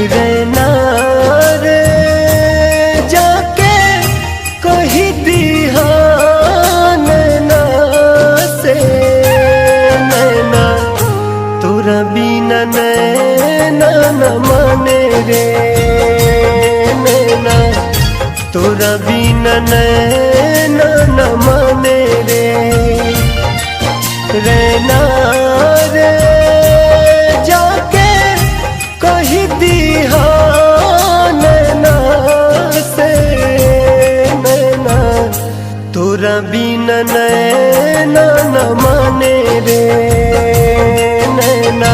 रहना रे जाके कही दिया नैना से, नैना तोरा बिना नैना न माने रे, नैना तोरा बिना नैना न माने रे। रहना रे जाके कही दिया नैना से, नैना तोरा बिना नैना न माने रे, नैना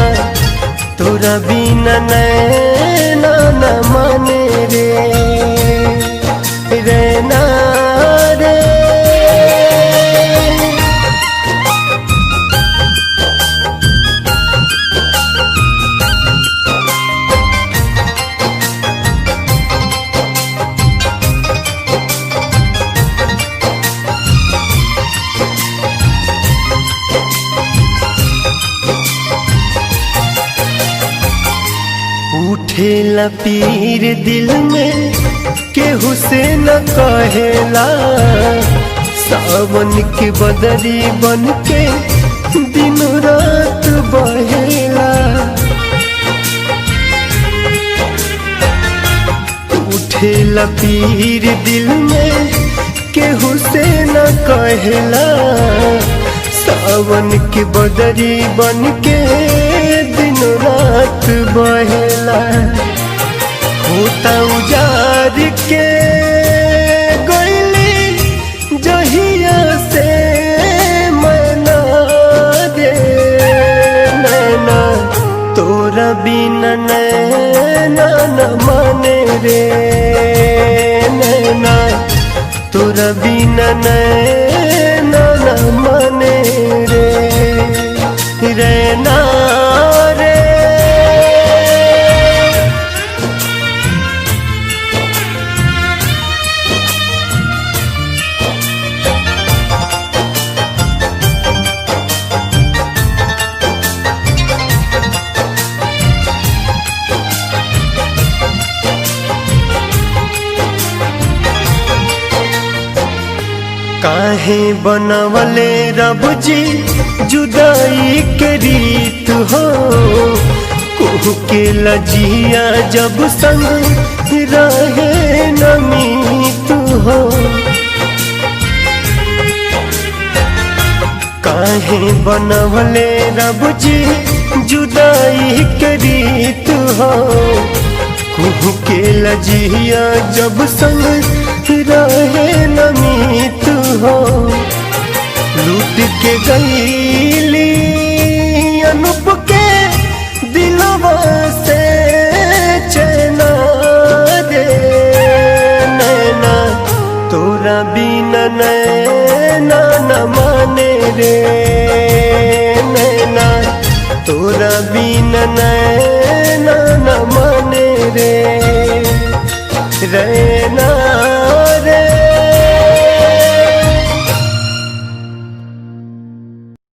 तोरा बिना नैना न माने रे। रहना रे उठेला पीर दिल में केहू से न कहेला, सावन के बदरी बन के दिन रात बहेला। उठेला पीर दिल में केहू से न कहेला, सावन के बदरी बन के दिन रात बहेला। होता उजार के गईली जहिया से मैना रे, नैना तोरा बिना नैना न माने रे, नैना तोरा बिना नैना न माने रे। रहना रे काहे बनवले रब जी जुदाई के रीत हो, कुहू के लजिया जब संग रहे न मीत हो। काहे बनवले रब जी जुदाई के रीत हो, कुहू के लजिया जब संग रहे न मीत हो। लूट के गईली अनूप के दिलवा से चैना रे, नैना तोरा बिना नैना न माने रे, नैना तोरा बिना नैना न माने रे। रहना